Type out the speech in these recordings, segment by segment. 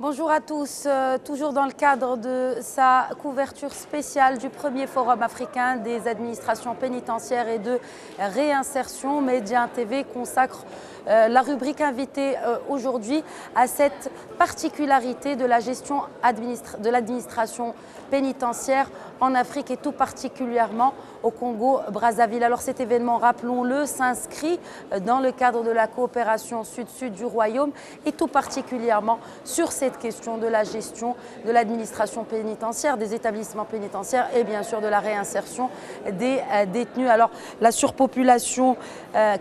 Bonjour à tous. Toujours dans le cadre de sa couverture spéciale du premier forum africain des administrations pénitentiaires et de réinsertion, Média TV consacre la rubrique invitée aujourd'hui à cette particularité de la gestion de l'administration pénitentiaire en Afrique et tout particulièrement au Congo-Brazzaville. Alors cet événement, rappelons-le, s'inscrit dans le cadre de la coopération sud-sud du Royaume et tout particulièrement sur cette question de la gestion de l'administration pénitentiaire, des établissements pénitentiaires et bien sûr de la réinsertion des détenus. Alors la surpopulation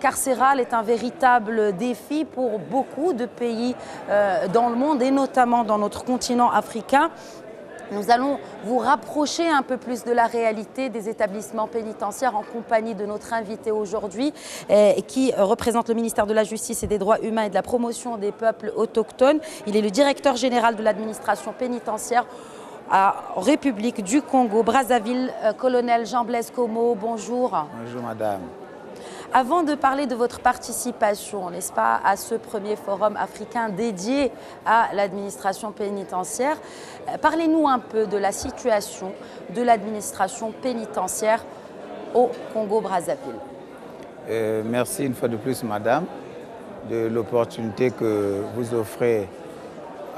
carcérale est un véritable défi pour beaucoup de pays dans le monde et notamment dans notre continent africain. Nous allons vous rapprocher un peu plus de la réalité des établissements pénitentiaires en compagnie de notre invité aujourd'hui qui représente le ministère de la Justice et des Droits humains et de la promotion des peuples autochtones. Il est le directeur général de l'administration pénitentiaire en République du Congo, Brazzaville, colonel Jean-Blaise Comeau. Bonjour. Bonjour madame. Avant de parler de votre participation, n'est-ce pas, à ce premier forum africain dédié à l'administration pénitentiaire, parlez-nous un peu de la situation de l'administration pénitentiaire au Congo-Brazzaville. Merci une fois de plus, madame, de l'opportunité que vous offrez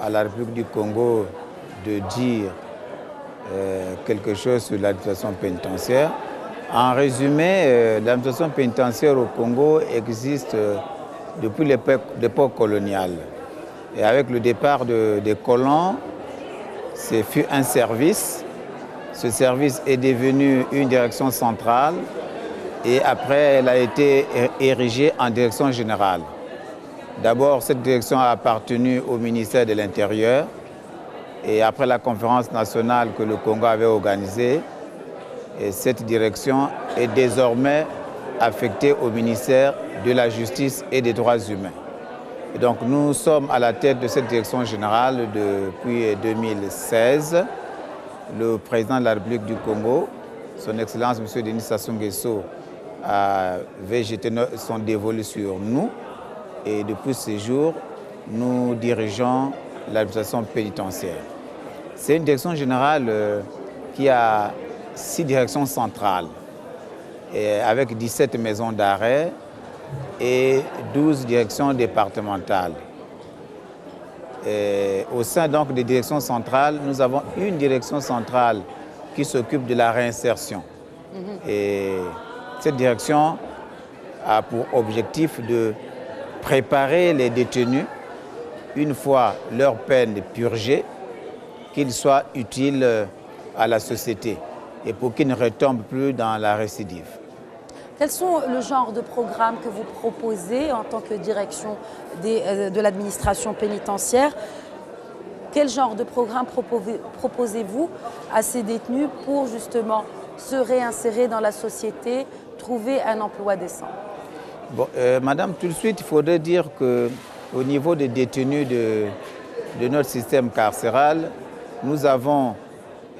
à la République du Congo de dire quelque chose sur l'administration pénitentiaire. En résumé, l'administration pénitentiaire au Congo existe depuis l'époque coloniale. Et avec le départ des colons, ce fut un service. Ce service est devenu une direction centrale et après, elle a été érigée en direction générale. D'abord, cette direction a appartenu au ministère de l'Intérieur et après la conférence nationale que le Congo avait organisée, et cette direction est désormais affectée au ministère de la Justice et des Droits humains. Et donc nous sommes à la tête de cette direction générale depuis 2016. Le président de la République du Congo, son Excellence M. Denis Sassou Nguesso, avait jeté son dévolu sur nous. Et depuis ce jour, nous dirigeons l'administration pénitentiaire. C'est une direction générale qui a 6 directions centrales et avec 17 maisons d'arrêt et 12 directions départementales. Et au sein donc des directions centrales, nous avons une direction centrale qui s'occupe de la réinsertion. Et cette direction a pour objectif de préparer les détenus, une fois leur peine purgée, qu'ils soient utiles à la société et pour qu'ils ne retombent plus dans la récidive. Quels sont le genre de programmes que vous proposez en tant que direction de l'administration pénitentiaire? Quel genre de programme proposez-vous à ces détenus pour justement se réinsérer dans la société, trouver un emploi décent? Bon, madame, tout de suite, il faudrait dire qu'au niveau des détenus de notre système carcéral, nous avons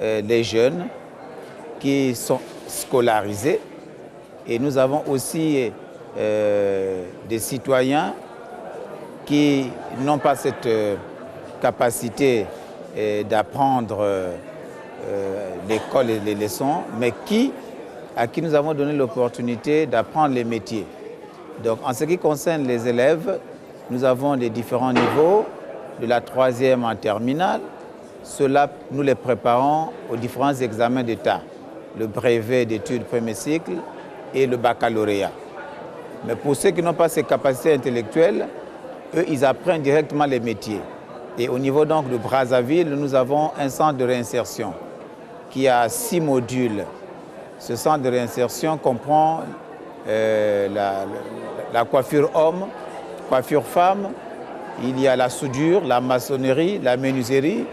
les jeunes qui sont scolarisés et nous avons aussi des citoyens qui n'ont pas cette capacité d'apprendre l'école et les leçons, mais à qui nous avons donné l'opportunité d'apprendre les métiers. Donc en ce qui concerne les élèves, nous avons les différents niveaux, de la 3e en terminale. Ceux-là, nous les préparons aux différents examens d'État, le brevet d'études premier cycle et le baccalauréat. Mais pour ceux qui n'ont pas ces capacités intellectuelles, eux, ils apprennent directement les métiers. Et au niveau donc de Brazzaville, nous avons un centre de réinsertion qui a 6 modules. Ce centre de réinsertion comprend la coiffure homme, coiffure femme, il y a la soudure, la maçonnerie, la menuiserie,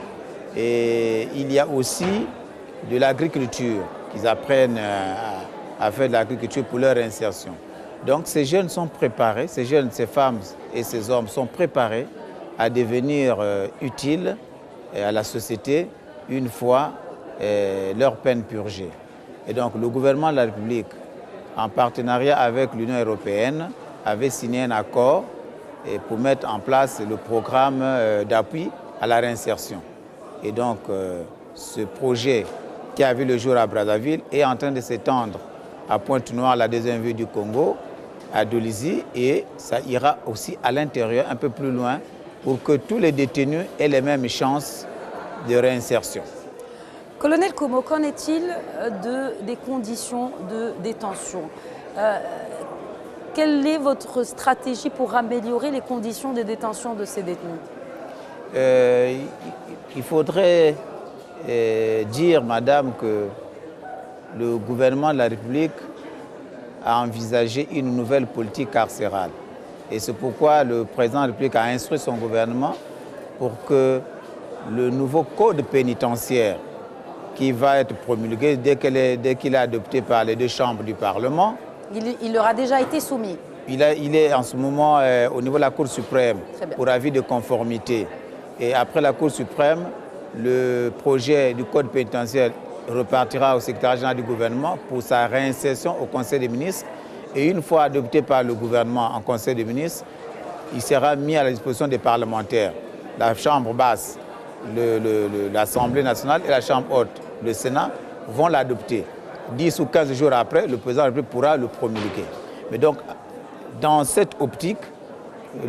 et il y a aussi de l'agriculture, qu'ils apprennent à faire de l'agriculture pour leur insertion. Donc ces jeunes sont préparés, ces jeunes, ces femmes et ces hommes sont préparés à devenir utiles à la société une fois leur peine purgée. Et donc le gouvernement de la République, en partenariat avec l'Union européenne, avait signé un accord pour mettre en place le programme d'appui à la réinsertion. Et donc, ce projet qui a vu le jour à Brazzaville est en train de s'étendre à Pointe-Noire, la deuxième ville du Congo, à Dolisie, et ça ira aussi à l'intérieur, un peu plus loin, pour que tous les détenus aient les mêmes chances de réinsertion. Colonel Komo, qu'en est-il des conditions de détention? Quelle est votre stratégie pour améliorer les conditions de détention de ces détenus? Il faudrait dire, madame, que le gouvernement de la République a envisagé une nouvelle politique carcérale. Et c'est pourquoi le président de la République a instruit son gouvernement pour que le nouveau code pénitentiaire qui va être promulgué dès qu'il est adopté par les deux chambres du Parlement. Il leur a déjà été soumis. Il est en ce moment au niveau de la Cour suprême pour avis de conformité. Et après la Cour suprême, le projet du code pénitentiaire repartira au secrétaire général du gouvernement pour sa réinsertion au Conseil des ministres. Et une fois adopté par le gouvernement en Conseil des ministres, il sera mis à la disposition des parlementaires. La Chambre basse, l'Assemblée nationale et la Chambre haute, le Sénat, vont l'adopter. 10 ou 15 jours après, le président de la République pourra le promulguer. Mais donc, dans cette optique,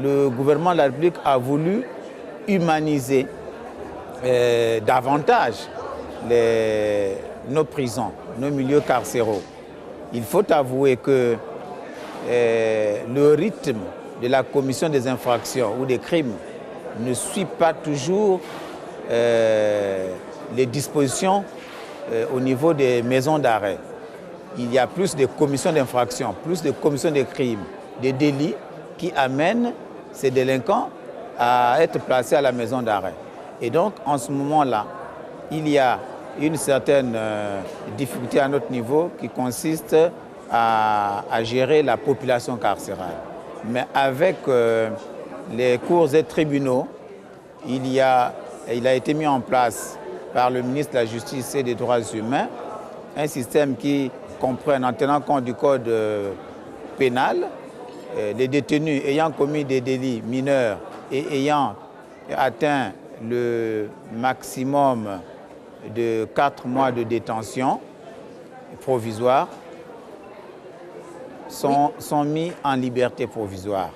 le gouvernement de la République a voulu humaniser davantage nos prisons, nos milieux carcéraux. Il faut avouer que le rythme de la commission des infractions ou des crimes ne suit pas toujours les dispositions au niveau des maisons d'arrêt. Il y a plus de commissions d'infractions, plus de commissions de crimes, des délits qui amènent ces délinquants à être placés à la maison d'arrêt. Et donc, en ce moment-là, il y a une certaine difficulté à notre niveau qui consiste à gérer la population carcérale. Mais avec les cours et tribunaux, il a été mis en place par le ministre de la Justice et des Droits humains un système qui comprend, en tenant compte du code pénal, les détenus ayant commis des délits mineurs et ayant atteint le maximum de 4 mois de détention provisoire sont mis en liberté provisoire.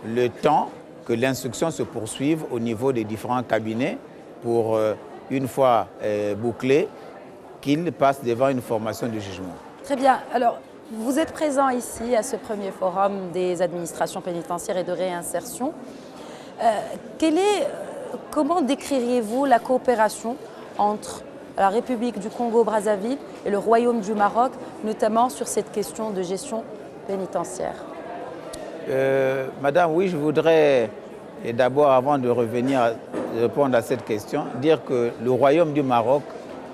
Le temps que l'instruction se poursuive au niveau des différents cabinets pour, une fois bouclé, qu'ils passent devant une formation de jugement. Très bien. Alors, vous êtes présent ici à ce premier forum des administrations pénitentiaires et de réinsertion. Comment décririez-vous la coopération entre la République du Congo-Brazzaville et le Royaume du Maroc, notamment sur cette question de gestion pénitentiaire? Madame, oui, je voudrais d'abord, avant de répondre à cette question, dire que le Royaume du Maroc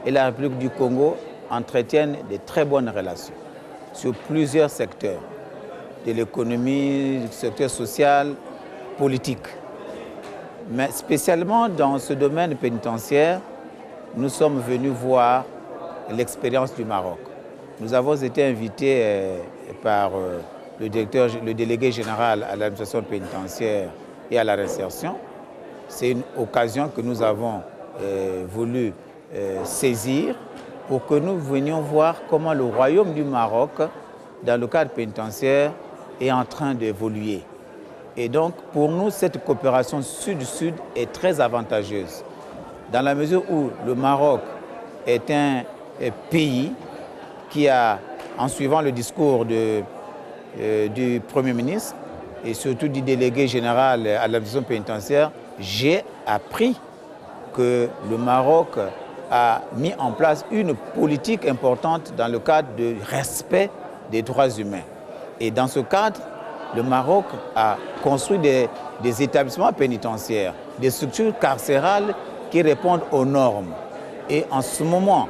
et la République du Congo entretiennent de très bonnes relations sur plusieurs secteurs, de l'économie, du secteur social, politique. Mais spécialement dans ce domaine pénitentiaire, nous sommes venus voir l'expérience du Maroc. Nous avons été invités par le délégué général à l'administration pénitentiaire et à la réinsertion. C'est une occasion que nous avons voulu saisir pour que nous venions voir comment le Royaume du Maroc, dans le cadre pénitentiaire, est en train d'évoluer. Et donc, pour nous, cette coopération sud-sud est très avantageuse, dans la mesure où le Maroc est un pays qui a, en suivant le discours du Premier ministre et surtout du délégué général à l'administration pénitentiaire, j'ai appris que le Maroc a mis en place une politique importante dans le cadre du respect des droits humains. Et dans ce cadre, le Maroc a construit des établissements pénitentiaires, des structures carcérales qui répondent aux normes. Et en ce moment,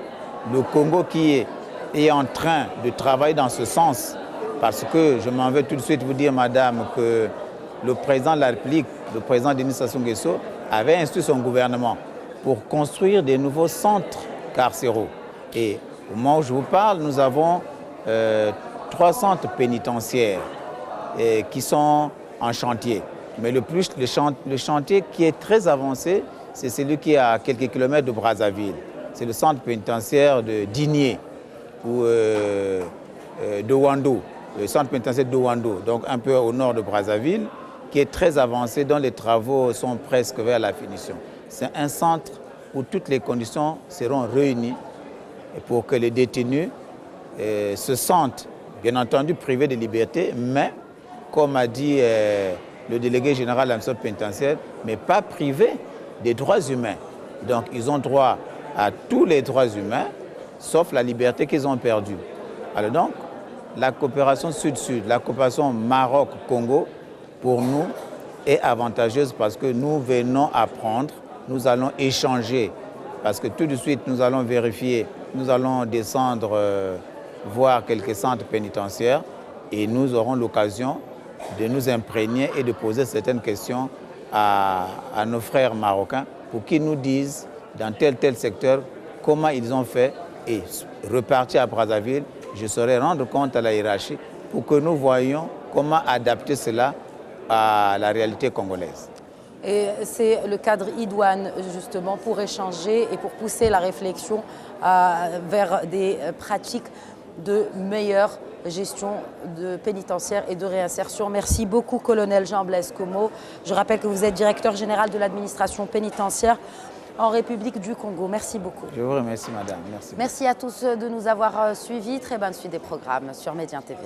le Congo qui est en train de travailler dans ce sens, parce que je m'en vais tout de suite vous dire, madame, que le président de la République, le président Denis Sassou Nguesso, avait instruit son gouvernement pour construire des nouveaux centres carcéraux. Et au moment où je vous parle, nous avons 3 centres pénitentiaires qui sont en chantier. Mais le chantier qui est très avancé, c'est celui qui est à quelques kilomètres de Brazzaville. C'est le centre pénitentiaire de Digné ou de Wando, le centre pénitentiaire de Wando, donc un peu au nord de Brazzaville, qui est très avancé, dont les travaux sont presque vers la finition. C'est un centre où toutes les conditions seront réunies pour que les détenus se sentent, bien entendu, privés de liberté, mais, comme a dit le délégué général de l'administration pénitentiaire, mais pas privés des droits humains. Donc, ils ont droit à tous les droits humains, sauf la liberté qu'ils ont perdue. Alors donc, la coopération sud-sud, la coopération Maroc-Congo, pour nous, est avantageuse parce que nous venons apprendre, nous allons échanger, parce que tout de suite, nous allons vérifier, nous allons descendre, voir quelques centres pénitentiaires et nous aurons l'occasion de nous imprégner et de poser certaines questions à nos frères marocains pour qu'ils nous disent dans tel secteur comment ils ont fait et repartir à Brazzaville, je saurais rendre compte à la hiérarchie pour que nous voyions comment adapter cela à la réalité congolaise. Et c'est le cadre idoine justement pour échanger et pour pousser la réflexion vers des pratiques de meilleure gestion de pénitentiaire et de réinsertion. Merci beaucoup, colonel Jean-Blaise Comeau. Je rappelle que vous êtes directeur général de l'administration pénitentiaire en République du Congo. Merci beaucoup. Je vous remercie, madame. Merci. Merci à tous de nous avoir suivis. Très bonne suite des programmes sur Médien TV.